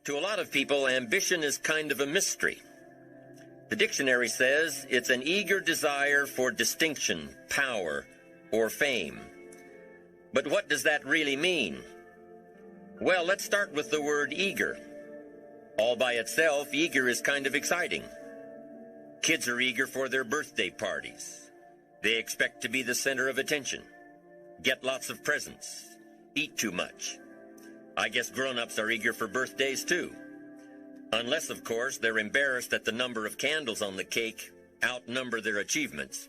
To a lot of people, ambition is kind of a mystery. The dictionary says it's an eager desire for distinction, power, or fame. But what does that really mean? Well, let's start with the word eager. All by itself, eager is kind of exciting. Kids are eager for their birthday parties. They expect to be the center of attention, get lots of presents, eat too much. I guess grown-ups are eager for birthdays too. Unless, of course, they're embarrassed that the number of candles on the cake outnumber their achievements.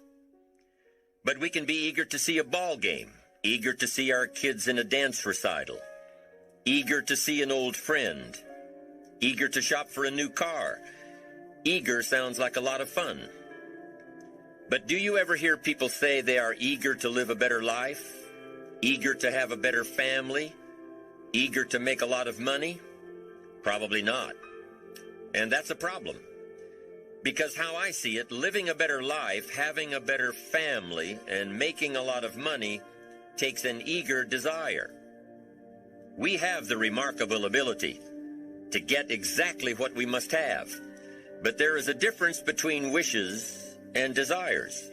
But we can be eager to see a ball game, eager to see our kids in a dance recital, eager to see an old friend, eager to shop for a new car. Eager sounds like a lot of fun. But do you ever hear people say they are eager to live a better life, eager to have a better family, eager to make a lot of money? Probably not. And that's a problem. Because how I see it, living a better life, having a better family, and making a lot of money takes an eager desire. We have the remarkable ability to get exactly what we must have. But there is a difference between wishes and desires.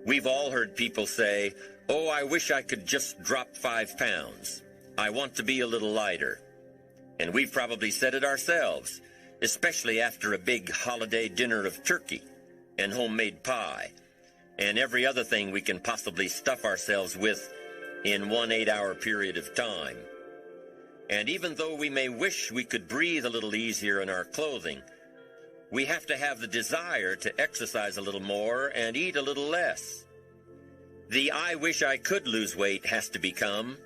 We've all heard people say, "Oh, I wish I could just drop 5 pounds. I want to be a little lighter." And we've probably said it ourselves, especially after a big holiday dinner of turkey and homemade pie and every other thing we can possibly stuff ourselves with in one 8-hour period of time. And even though we may wish we could breathe a little easier in our clothing, we have to have the desire to exercise a little more and eat a little less. The "I wish I could lose weight" has to become,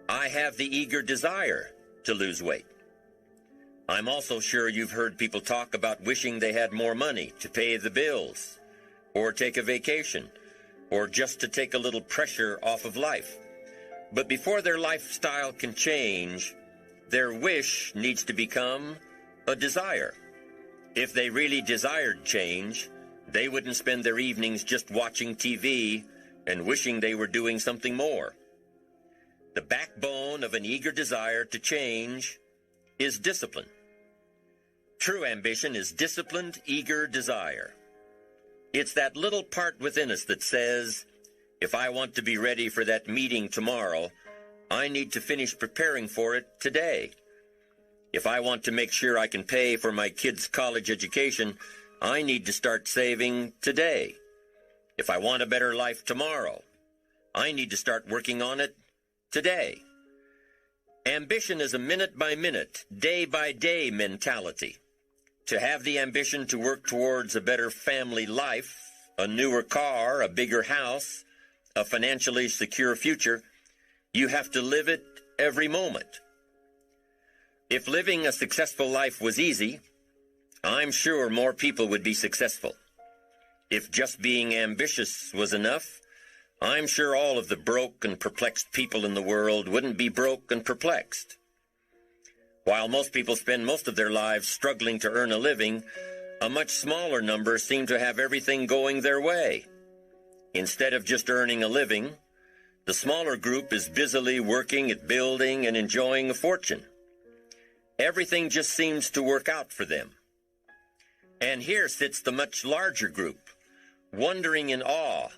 "I have the eager desire to lose weight." I'm also sure you've heard people talk about wishing they had more money to pay the bills, or take a vacation, or just to take a little pressure off of life. But before their lifestyle can change, their wish needs to become a desire. If they really desired change, they wouldn't spend their evenings just watching TV and wishing they were doing something more. The backbone of an eager desire to change is discipline. True ambition is disciplined, eager desire. It's that little part within us that says, if I want to be ready for that meeting tomorrow, I need to finish preparing for it today. If I want to make sure I can pay for my kids' college education, I need to start saving today. If I want a better life tomorrow, I need to start working on it today. Ambition is a minute-by-minute, day-by-day mentality. To have the ambition to work towards a better family life, a newer car, a bigger house, a financially secure future, you have to live it every moment. If living a successful life was easy, I'm sure more people would be successful. If just being ambitious was enough, I'm sure all of the broke and perplexed people in the world wouldn't be broke and perplexed. While most people spend most of their lives struggling to earn a living, a much smaller number seem to have everything going their way. Instead of just earning a living, the smaller group is busily working at building and enjoying a fortune. Everything just seems to work out for them. And here sits the much larger group, wondering in awe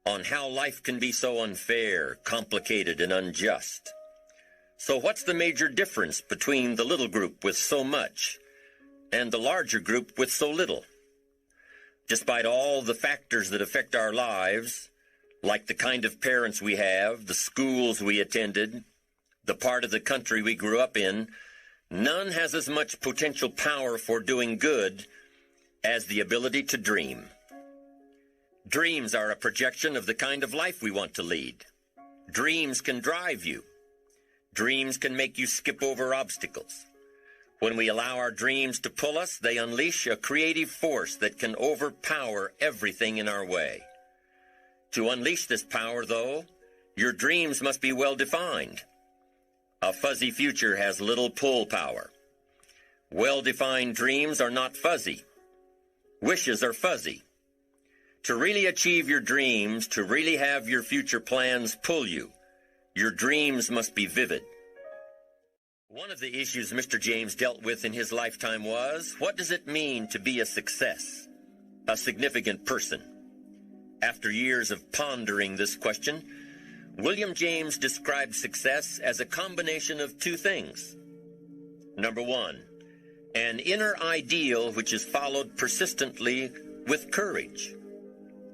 on how life can be so unfair, complicated, and unjust. So what's the major difference between the little group with so much and the larger group with so little? Despite all the factors that affect our lives, like the kind of parents we have, the schools we attended, the part of the country we grew up in, none has as much potential power for doing good as the ability to dream. Dreams are a projection of the kind of life we want to lead. Dreams can drive you. Dreams can make you skip over obstacles. When we allow our dreams to pull us, they unleash a creative force that can overpower everything in our way. To unleash this power, though, your dreams must be well defined. A fuzzy future has little pull power. Well-defined dreams are not fuzzy. Wishes are fuzzy. To really achieve your dreams, to really have your future plans pull you, your dreams must be vivid. One of the issues Mr. James dealt with in his lifetime was, what does it mean to be a success, a significant person? After years of pondering this question, William James described success as a combination of two things. Number one, an inner ideal which is followed persistently with courage.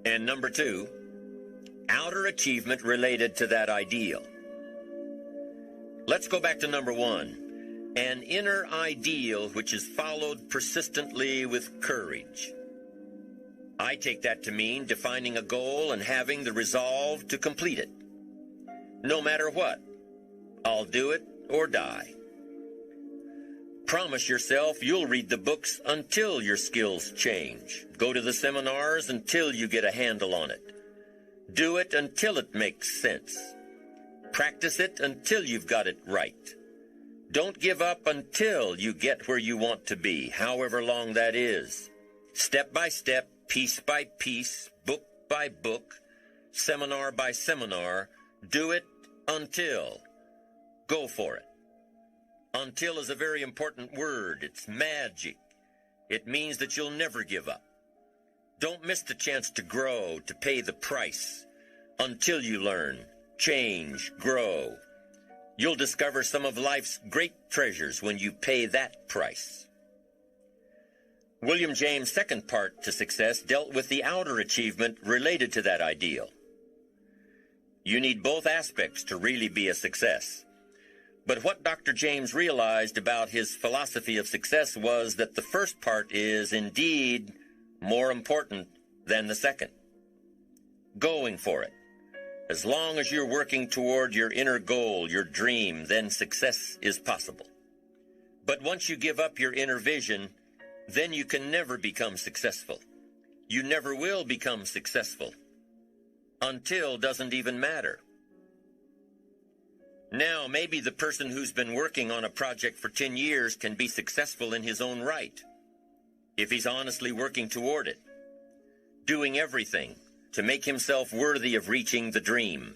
And number two, outer achievement related to that ideal. Let's go back to number one, an inner ideal which is followed persistently with courage. I take that to mean defining a goal and having the resolve to complete it. No matter what, I'll do it or die. Promise yourself you'll read the books until your skills change. Go to the seminars until you get a handle on it. Do it until it makes sense. Practice it until you've got it right. Don't give up until you get where you want to be, however long that is. Step by step, piece by piece, book by book, seminar by seminar, do it until. Go for it. Until is a very important word. It's magic. It means that you'll never give up. Don't miss the chance to grow, to pay the price. Until you learn, change, grow. You'll discover some of life's great treasures when you pay that price. William James' second part to success dealt with the outer achievement related to that ideal. You need both aspects to really be a success. But what Dr. James realized about his philosophy of success was that the first part is indeed more important than the second. Going for it. As long as you're working toward your inner goal, your dream, then success is possible. But once you give up your inner vision, then you can never become successful. You never will become successful. Until doesn't even matter. Now, maybe the person who's been working on a project for 10 years can be successful in his own right, if he's honestly working toward it, doing everything to make himself worthy of reaching the dream,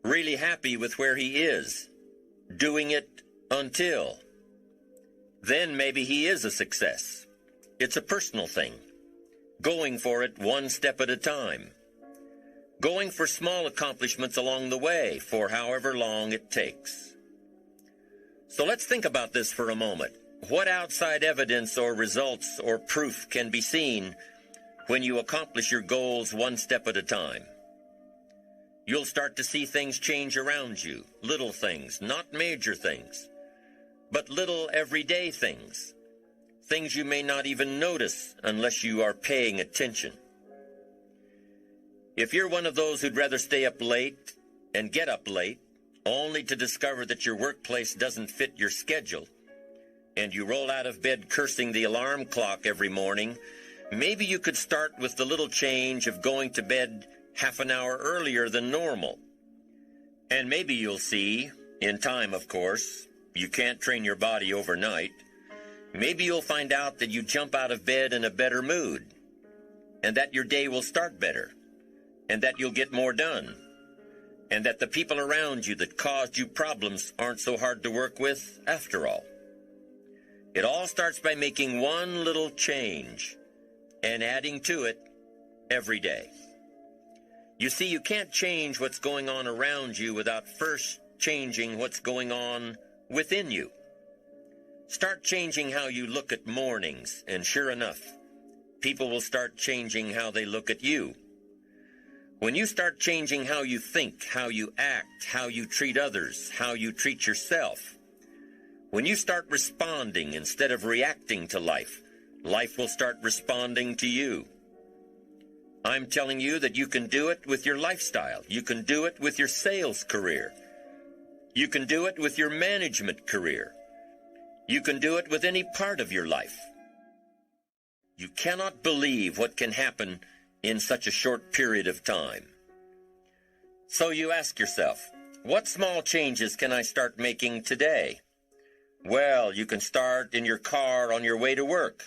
really happy with where he is, doing it until. Then maybe he is a success. It's a personal thing, going for it one step at a time. Going for small accomplishments along the way for however long it takes. So let's think about this for a moment. What outside evidence or results or proof can be seen when you accomplish your goals one step at a time? You'll start to see things change around you, little things, not major things, but little everyday things, things you may not even notice unless you are paying attention. If you're one of those who'd rather stay up late and get up late, only to discover that your workplace doesn't fit your schedule, and you roll out of bed cursing the alarm clock every morning, maybe you could start with the little change of going to bed half an hour earlier than normal. And maybe you'll see, in time of course, you can't train your body overnight, maybe you'll find out that you jump out of bed in a better mood, and that your day will start better, and that you'll get more done, and that the people around you that caused you problems aren't so hard to work with after all. It all starts by making one little change and adding to it every day. You see, you can't change what's going on around you without first changing what's going on within you. Start changing how you look at mornings, and sure enough, people will start changing how they look at you. When you start changing how you think, how you act, how you treat others, how you treat yourself, when you start responding instead of reacting to life, life will start responding to you. I'm telling you that you can do it with your lifestyle. You can do it with your sales career. You can do it with your management career. You can do it with any part of your life. You cannot believe what can happen in such a short period of time. So you ask yourself, what small changes can I start making today? Well, you can start in your car on your way to work.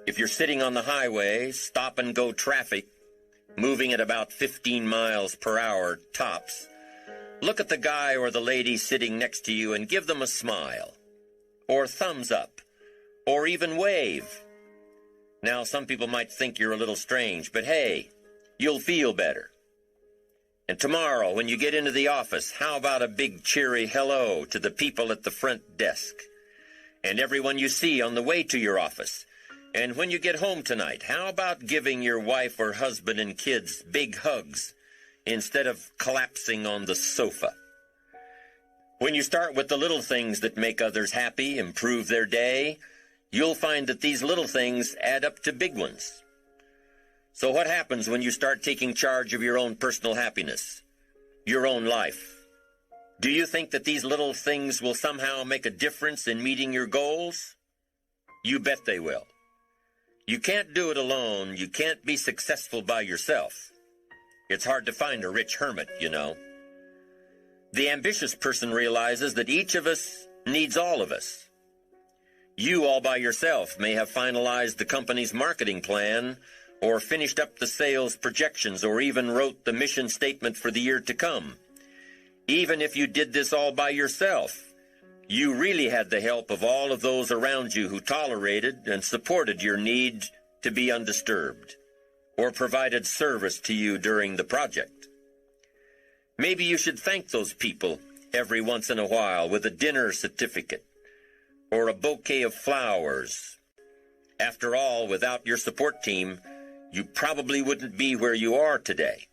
If you're sitting on the highway, stop-and-go traffic, moving at about 15 miles per hour tops, Look at the guy or the lady sitting next to you and give them a smile, or thumbs up, or even wave. Now, some people might think you're a little strange, but hey, you'll feel better. And tomorrow, when you get into the office, how about a big cheery hello to the people at the front desk, and everyone you see on the way to your office? And when you get home tonight, how about giving your wife or husband and kids big hugs instead of collapsing on the sofa? When you start with the little things that make others happy, improve their day, you'll find that these little things add up to big ones. So what happens when you start taking charge of your own personal happiness, your own life? Do you think that these little things will somehow make a difference in meeting your goals? You bet they will. You can't do it alone. You can't be successful by yourself. It's hard to find a rich hermit, you know. The ambitious person realizes that each of us needs all of us. You all by yourself may have finalized the company's marketing plan, or finished up the sales projections, or even wrote the mission statement for the year to come. Even if you did this all by yourself, you really had the help of all of those around you who tolerated and supported your need to be undisturbed, or provided service to you during the project. Maybe you should thank those people every once in a while with a dinner certificate or a bouquet of flowers. After all, without your support team, you probably wouldn't be where you are today.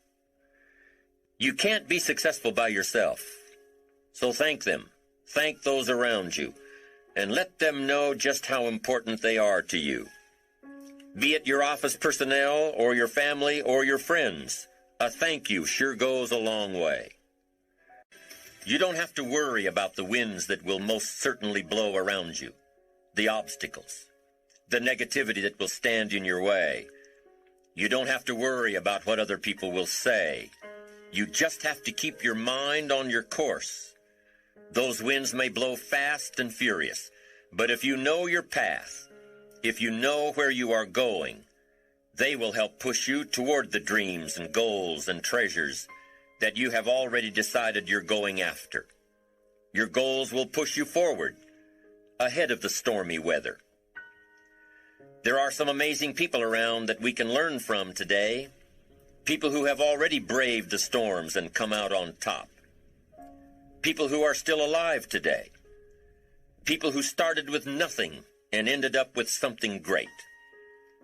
You can't be successful by yourself, so thank them. Thank those around you, and let them know just how important they are to you. Be it your office personnel or your family or your friends, a thank you sure goes a long way. You don't have to worry about the winds that will most certainly blow around you, the obstacles, the negativity that will stand in your way. You don't have to worry about what other people will say. You just have to keep your mind on your course. Those winds may blow fast and furious, but if you know your path, if you know where you are going, they will help push you toward the dreams and goals and treasures that you have already decided you're going after. Your goals will push you forward, ahead of the stormy weather. There are some amazing people around that we can learn from today, people who have already braved the storms and come out on top. People who are still alive today. People who started with nothing and ended up with something great.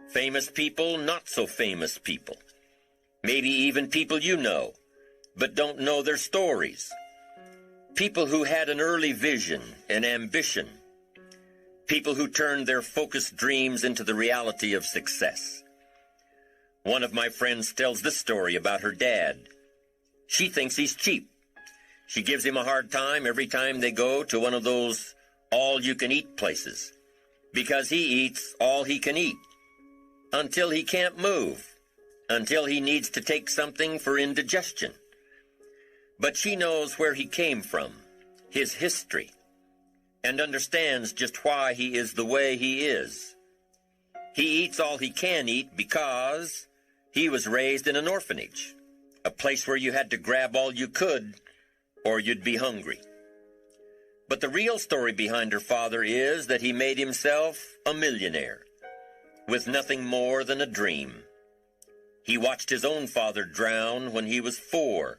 Famous people, not so famous people. Maybe even people you know, but don't know their stories. People who had an early vision and ambition. People who turned their focused dreams into the reality of success. One of my friends tells this story about her dad. She thinks he's cheap. She gives him a hard time every time they go to one of those all-you-can-eat places, because he eats all he can eat, until he can't move, until he needs to take something for indigestion. But she knows where he came from, his history, and understands just why he is the way he is. He eats all he can eat because he was raised in an orphanage, a place where you had to grab all you could or you'd be hungry. But the real story behind her father is that he made himself a millionaire with nothing more than a dream. He watched his own father drown when he was 4,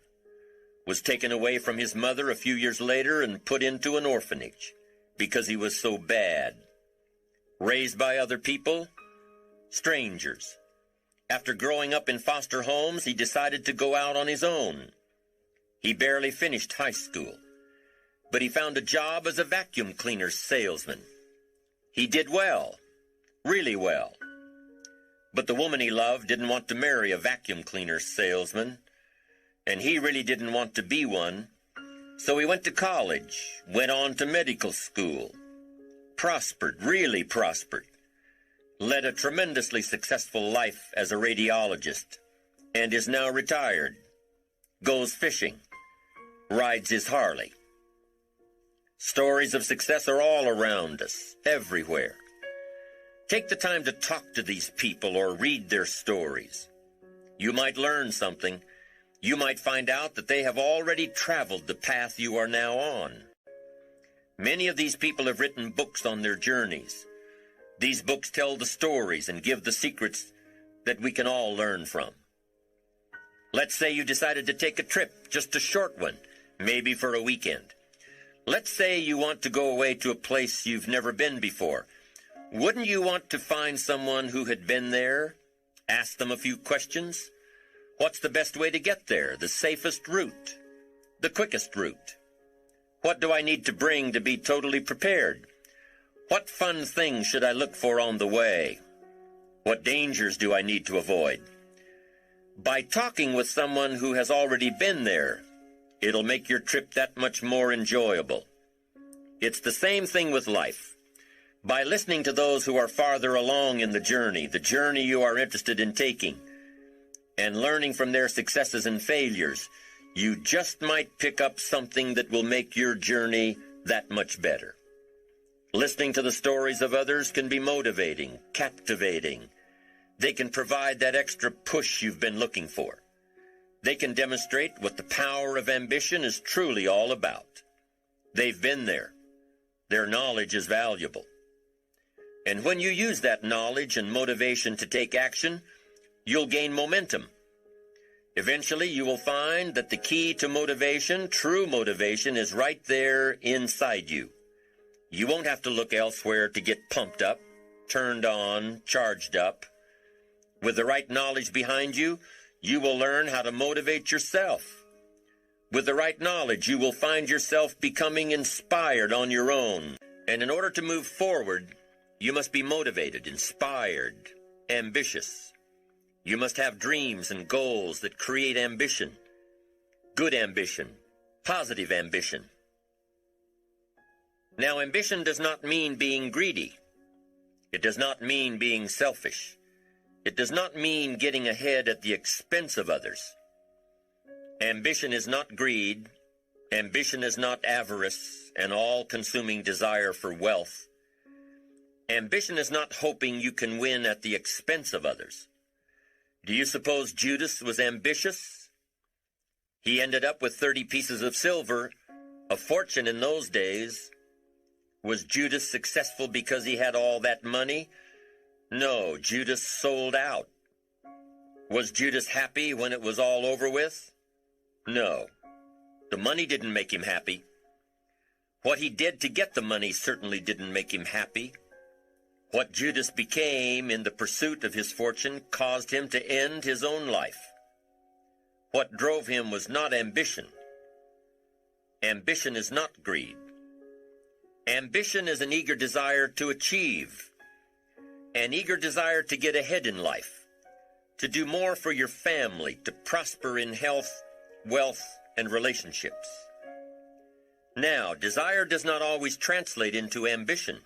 was taken away from his mother a few years later and put into an orphanage because he was so bad. Raised by other people, strangers. After growing up in foster homes, he decided to go out on his own. He barely finished high school, but he found a job as a vacuum cleaner salesman. He did well, really well. But the woman he loved didn't want to marry a vacuum cleaner salesman, and he really didn't want to be one, so he went to college, went on to medical school, prospered, really prospered, led a tremendously successful life as a radiologist, and is now retired, goes fishing, rides his Harley. Stories of success are all around us, everywhere. Take the time to talk to these people or read their stories. You might learn something, You might find out that they have already traveled the path you are now on. Many of these people have written books on their journeys. These books tell the stories and give the secrets that we can all learn from. Let's say you decided to take a trip, just a short one, maybe for a weekend. Let's say you want to go away to a place you've never been before. Wouldn't you want to find someone who had been there? Ask them a few questions? What's the best way to get there? The safest route? The quickest route? What do I need to bring to be totally prepared? What fun things should I look for on the way? What dangers do I need to avoid? By talking with someone who has already been there, it'll make your trip that much more enjoyable. It's the same thing with life. By listening to those who are farther along in the journey you are interested in taking, and learning from their successes and failures, you just might pick up something that will make your journey that much better. Listening to the stories of others can be motivating, captivating. They can provide that extra push you've been looking for. They can demonstrate what the power of ambition is truly all about. They've been there. Their knowledge is valuable. And when you use that knowledge and motivation to take action, you'll gain momentum. Eventually, you will find that the key to motivation, true motivation, is right there inside you. You won't have to look elsewhere to get pumped up, turned on, charged up. With the right knowledge behind you, you will learn how to motivate yourself. With the right knowledge, you will find yourself becoming inspired on your own. And in order to move forward, you must be motivated, inspired, ambitious. You must have dreams and goals that create ambition, good ambition, positive ambition. Now, ambition does not mean being greedy. It does not mean being selfish. It does not mean getting ahead at the expense of others. Ambition is not greed. Ambition is not avarice, an all-consuming desire for wealth. Ambition is not hoping you can win at the expense of others. Do you suppose Judas was ambitious? He ended up with 30 pieces of silver, a fortune in those days. Was Judas successful because he had all that money? No, Judas sold out. Was Judas happy when it was all over with? No. The money didn't make him happy. What he did to get the money certainly didn't make him happy. What Judas became in the pursuit of his fortune caused him to end his own life. What drove him was not ambition. Ambition is not greed. Ambition is an eager desire to achieve, an eager desire to get ahead in life, to do more for your family, to prosper in health, wealth, and relationships. Now, desire does not always translate into ambition.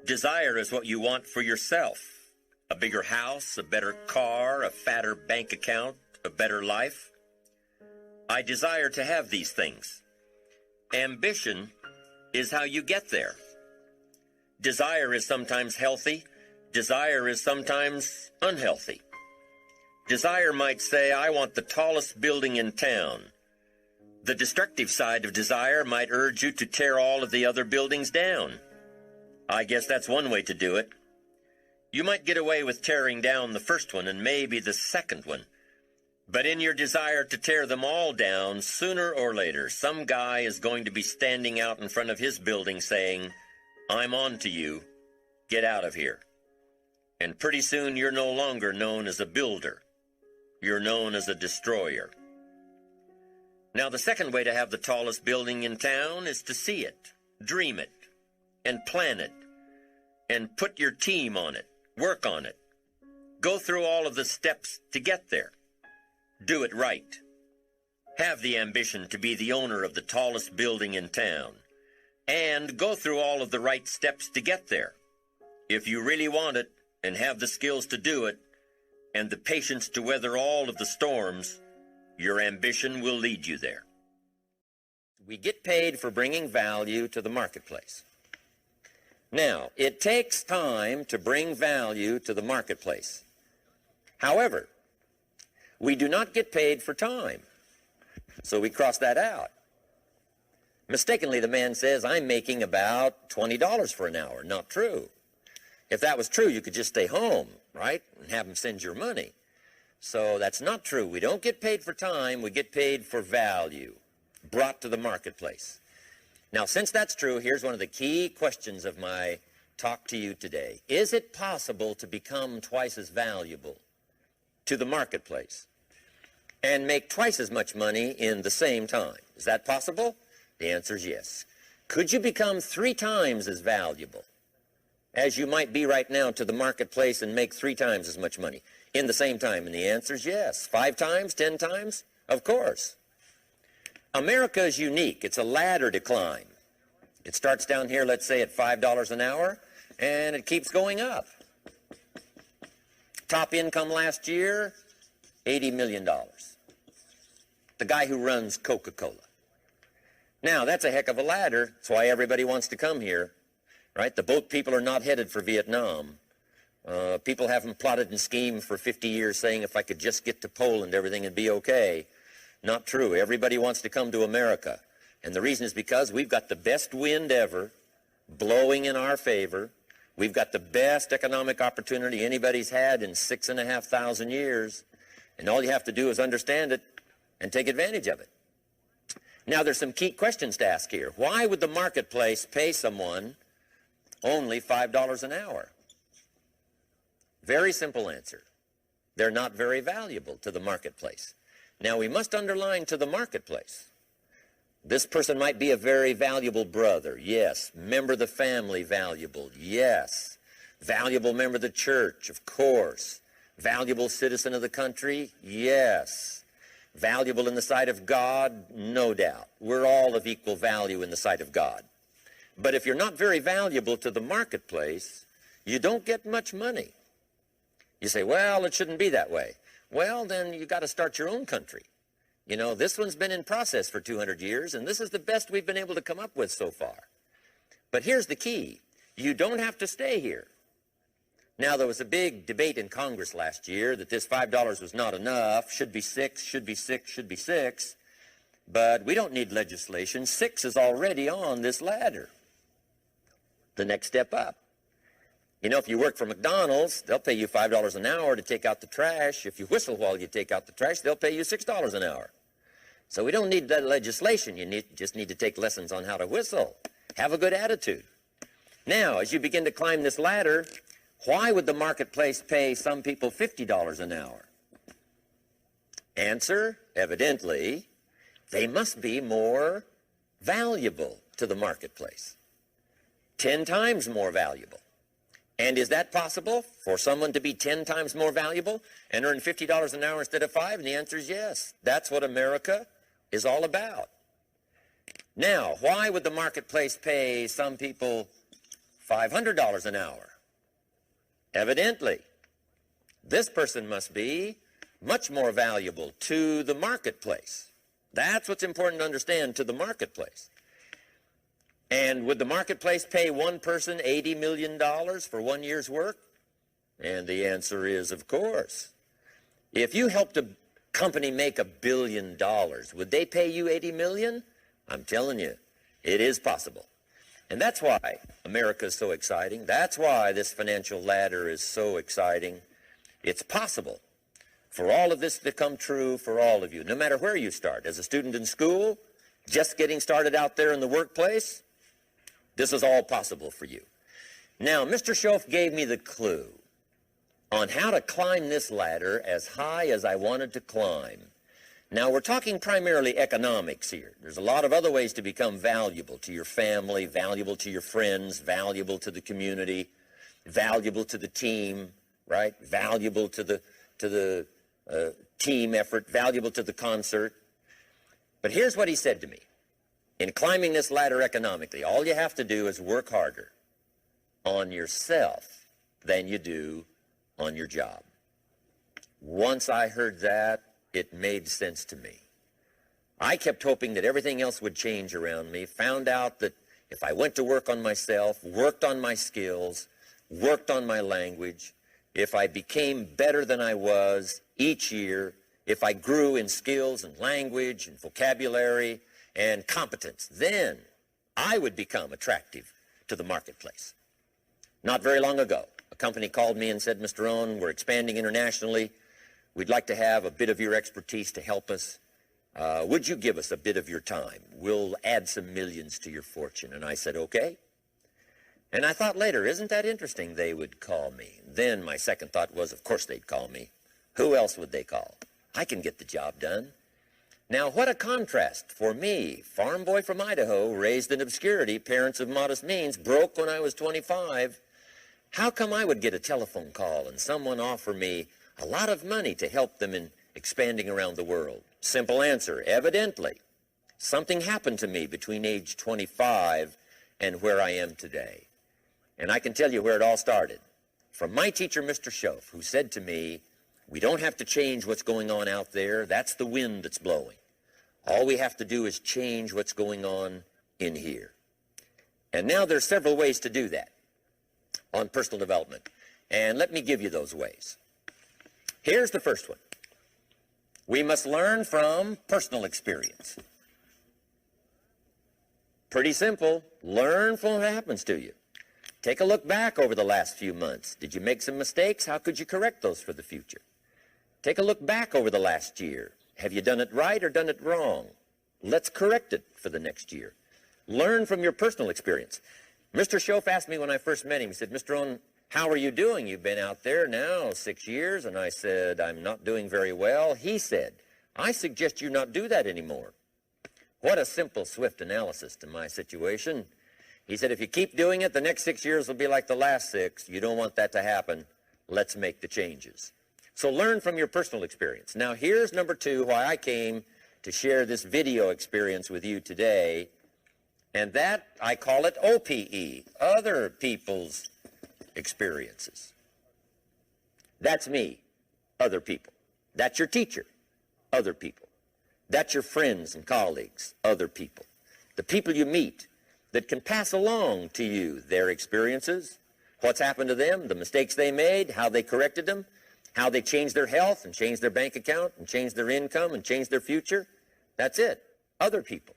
Desire is what you want for yourself. A bigger house, a better car, a fatter bank account, a better life. I desire to have these things. Ambition is how you get there. Desire is sometimes healthy. Desire is sometimes unhealthy. Desire might say, I want the tallest building in town. The destructive side of desire might urge you to tear all of the other buildings down. I guess that's one way to do it. You might get away with tearing down the first one and maybe the second one. But in your desire to tear them all down, sooner or later, some guy is going to be standing out in front of his building saying, I'm on to you. Get out of here. And pretty soon you're no longer known as a builder. You're known as a destroyer. Now, the second way to have the tallest building in town is to see it, dream it, and plan it, and put your team on it, work on it. Go through all of the steps to get there. Do it right. Have the ambition to be the owner of the tallest building in town, and go through all of the right steps to get there. If you really want it, and have the skills to do it, and the patience to weather all of the storms, your ambition will lead you there. We get paid for bringing value to the marketplace. Now, it takes time to bring value to the marketplace. However, We do not get paid for time. So we cross that out. Mistakenly, the man says, I'm making about $20 for an hour. Not true. If that was true, you could just stay home, right, and have them send your money. So that's not true. We don't get paid for time. We get paid for value brought to the marketplace. Now, since that's true, here's one of the key questions of my talk to you today. Is it possible to become twice as valuable to the marketplace and make twice as much money in the same time? Is that possible? The answer is yes. Could you become 3 times as valuable as you might be right now to the marketplace and make 3 times as much money in the same time? And the answer is yes. 5 times, 10 times? Of course. America is unique. It's a ladder to climb. It starts down here, let's say, at $5 an hour, and it keeps going up. Top income last year, $80 million. The guy who runs Coca-Cola. Now, that's a heck of a ladder. That's why everybody wants to come here, right? The boat people are not headed for Vietnam. People haven't plotted and schemed for 50 years saying if I could just get to Poland, everything would be okay. Not true. Everybody wants to come to America. And the reason is because we've got the best wind ever blowing in our favor. We've got the best economic opportunity anybody's had in 6,500 years. And all you have to do is understand it and take advantage of it. Now, there's some key questions to ask here. Why would the marketplace pay someone only $5 an hour? Very simple answer. They're not very valuable to the marketplace. Now, we must underline to the marketplace. This person might be a very valuable brother. Yes. Member of the family, valuable. Yes. Valuable member of the church, of course. Valuable citizen of the country? Yes. Valuable in the sight of God? No doubt. We're all of equal value in the sight of God. But if you're not very valuable to the marketplace, you don't get much money. You say, well, it shouldn't be that way. Well, then you got to start your own country. You know, this one's been in process for 200 years, and this is the best we've been able to come up with so far. But here's the key. You don't have to stay here. Now, there was a big debate in Congress last year that this $5 was not enough, should be 6, should be 6, should be 6. But we don't need legislation. 6 is already on this ladder. The next step up. You know, if you work for McDonald's, they'll pay you $5 an hour to take out the trash. If you whistle while you take out the trash, they'll pay you $6 an hour. So we don't need that legislation. You just need to take lessons on how to whistle. Have a good attitude. Now, as you begin to climb this ladder, why would the marketplace pay some people $50 an hour? Answer, evidently, they must be more valuable to the marketplace. 10 times more valuable. And is that possible for someone to be 10 times more valuable and earn $50 an hour instead of 5? And the answer is yes. That's what America is all about. Now, why would the marketplace pay some people $500 an hour? Evidently, this person must be much more valuable to the marketplace. That's what's important to understand, to the marketplace. And would the marketplace pay one person $80 million for 1 year's work? And the answer is, of course. If you helped a company make $1 billion, would they pay you $80 million? I'm telling you, it is possible. And that's why America is so exciting. That's why this financial ladder is so exciting. It's possible for all of this to come true for all of you, no matter where you start. As a student in school, just getting started out there in the workplace, this is all possible for you. Now, Mr. Schoaf gave me the clue on how to climb this ladder as high as I wanted to climb. Now, we're talking primarily economics here. There's a lot of other ways to become valuable to your family, valuable to your friends, valuable to the community, valuable to the team, right? Valuable to the team effort, valuable to the concert. But here's what he said to me. In climbing this ladder economically, all you have to do is work harder on yourself than you do on your job. Once I heard that, it made sense to me. I kept hoping that everything else would change around me, found out that if I went to work on myself, worked on my skills, worked on my language, if I became better than I was each year, if I grew in skills and language and vocabulary and competence, then I would become attractive to the marketplace. Not very long ago, a company called me and said, Mr. Owen, we're expanding internationally. We'd like to have a bit of your expertise to help us. Would you give us a bit of your time? We'll add some millions to your fortune. And I said, okay. And I thought later, isn't that interesting they would call me? Then my second thought was, of course they'd call me. Who else would they call? I can get the job done. Now, what a contrast for me, farm boy from Idaho, raised in obscurity, parents of modest means, broke when I was 25. How come I would get a telephone call and someone offer me a lot of money to help them in expanding around the world? Simple answer, evidently. Something happened to me between age 25 and where I am today. And I can tell you where it all started. From my teacher, Mr. Schoaf, who said to me, we don't have to change what's going on out there. That's the wind that's blowing. All we have to do is change what's going on in here. And now there's several ways to do that on personal development. And let me give you those ways. Here's the first one. We must learn from personal experience. Pretty simple. Learn from what happens to you. Take a look back over the last few months. Did you make some mistakes? How could you correct those for the future? Take a look back over the last year. Have you done it right or done it wrong? Let's correct it for the next year. Learn from your personal experience. Mr. Schoaf asked me when I first met him, he said, Mr. Owen, how are you doing? You've been out there now 6 years. And I said, I'm not doing very well. He said, I suggest you not do that anymore. What a simple, swift analysis to my situation. He said, if you keep doing it, the next 6 years will be like the last 6. You don't want that to happen. Let's make the changes. So learn from your personal experience. Now, here's number 2, why I came to share this video experience with you today. And that, I call it OPE, other people's experiences. That's me, other people. That's your teacher, other people. That's your friends and colleagues, other people. The people you meet that can pass along to you their experiences, what's happened to them, the mistakes they made, how they corrected them, how they changed their health and changed their bank account and changed their income and changed their future. That's it, other people.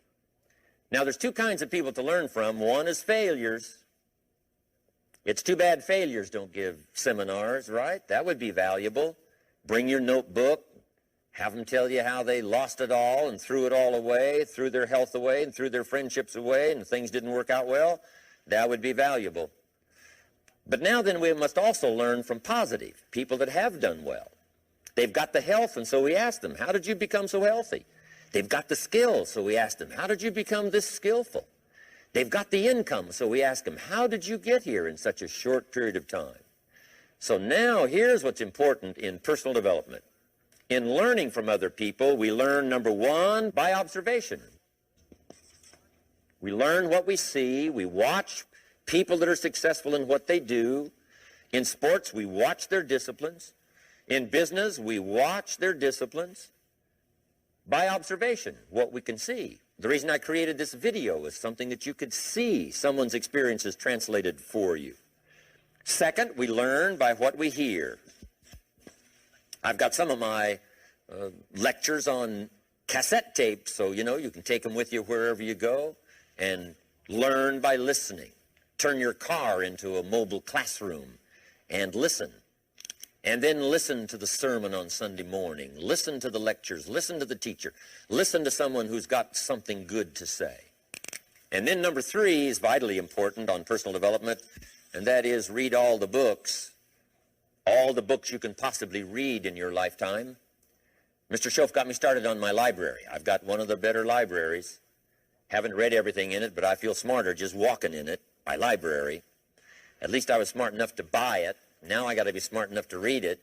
Now, there's 2 kinds of people to learn from. One is failures. It's too bad failures don't give seminars, right? That would be valuable. Bring your notebook, have them tell you how they lost it all and threw it all away, threw their health away and threw their friendships away and things didn't work out well. That would be valuable. But now then we must also learn from positive, people that have done well. They've got the health, and so we ask them, how did you become so healthy? They've got the skills, so we ask them, how did you become this skillful? They've got the income, so we ask them, how did you get here in such a short period of time? So now here's what's important in personal development. In learning from other people, we learn, number 1, by observation. We learn what we see. We watch people that are successful in what they do. In sports, we watch their disciplines. In business, we watch their disciplines by observation, what we can see. The reason I created this video is something that you could see someone's experiences translated for you. Second, we learn by what we hear. I've got some of my lectures on cassette tapes, so you can take them with you wherever you go and learn by listening. Turn your car into a mobile classroom and listen. And then listen to the sermon on Sunday morning. Listen to the lectures. Listen to the teacher. Listen to someone who's got something good to say. And then number 3 is vitally important on personal development, and that is read all the books you can possibly read in your lifetime. Mr. Schoaf got me started on my library. I've got one of the better libraries. Haven't read everything in it, but I feel smarter just walking in it. My library. At least I was smart enough to buy it. Now I got to be smart enough to read it.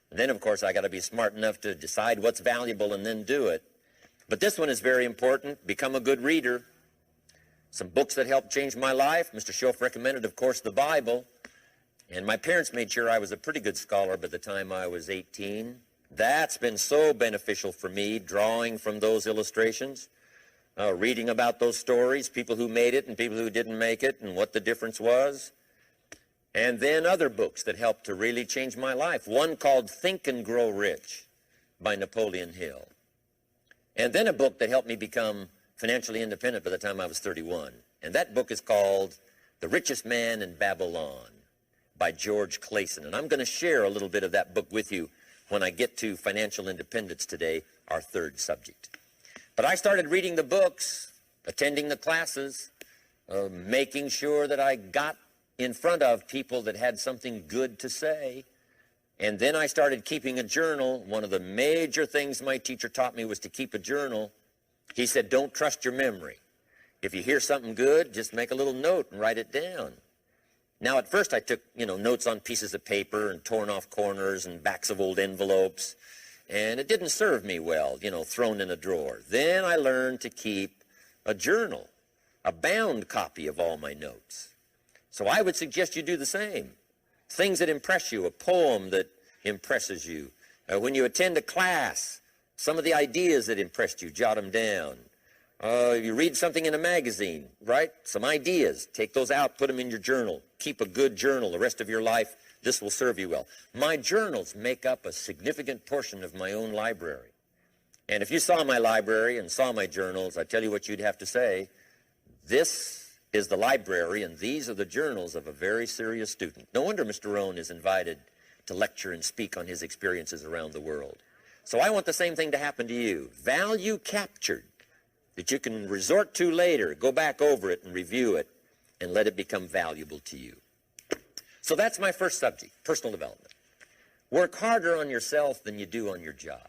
And then, of course, I got to be smart enough to decide what's valuable and then do it. But this one is very important. Become a good reader. Some books that helped change my life. Mr. Schoaf recommended, of course, the Bible. And my parents made sure I was a pretty good scholar by the time I was 18. That's been so beneficial for me, drawing from those illustrations. Reading about those stories, people who made it and people who didn't make it and what the difference was. And then other books that helped to really change my life. One called Think and Grow Rich. by Napoleon Hill. And then a book that helped me become financially independent by the time I was 31. And that book is called The Richest Man in Babylon by George Clayson. And I'm going to share a little bit of that book with you when I get to financial independence today, our third subject. But I started reading the books, attending the classes, making sure that I got in front of people that had something good to say. And then I started keeping a journal. One of the major things my teacher taught me was to keep a journal. He said, don't trust your memory. If you hear something good, just make a little note and write it down. Now, at first I took, notes on pieces of paper and torn off corners and backs of old envelopes. And it didn't serve me well, thrown in a drawer. Then I learned to keep a journal, a bound copy of all my notes. So I would suggest you do the same. Things that impress you, a poem that impresses you. When you attend a class, some of the ideas that impressed you, jot them down. You read something in a magazine, right? Some ideas, take those out, put them in your journal. Keep a good journal the rest of your life. This will serve you well. My journals make up a significant portion of my own library. And if you saw my library and saw my journals, I tell you what you'd have to say. This is the library, and these are the journals of a very serious student. No wonder Mr. Rohn is invited to lecture and speak on his experiences around the world. So I want the same thing to happen to you. Value captured that you can resort to later, go back over it and review it, and let it become valuable to you. So that's my first subject, personal development. Work harder on yourself than you do on your job.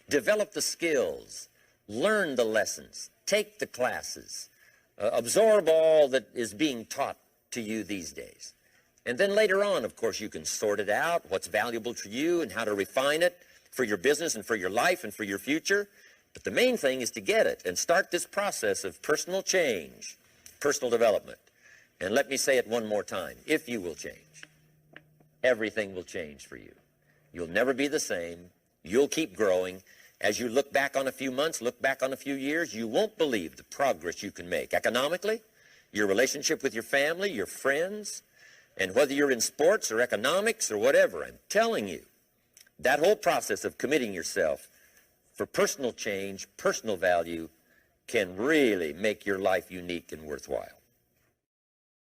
Develop the skills, learn the lessons, take the classes, absorb all that is being taught to you these days. And then later on, of course, you can sort it out, what's valuable to you and how to refine it for your business and for your life and for your future. But the main thing is to get it and start this process of personal change, personal development. And let me say it one more time. If you will change, everything will change for you. You'll never be the same. You'll keep growing. As you look back on a few months, look back on a few years, you won't believe the progress you can make economically, your relationship with your family, your friends, and whether you're in sports or economics or whatever. I'm telling you, that whole process of committing yourself for personal change, personal value, can really make your life unique and worthwhile.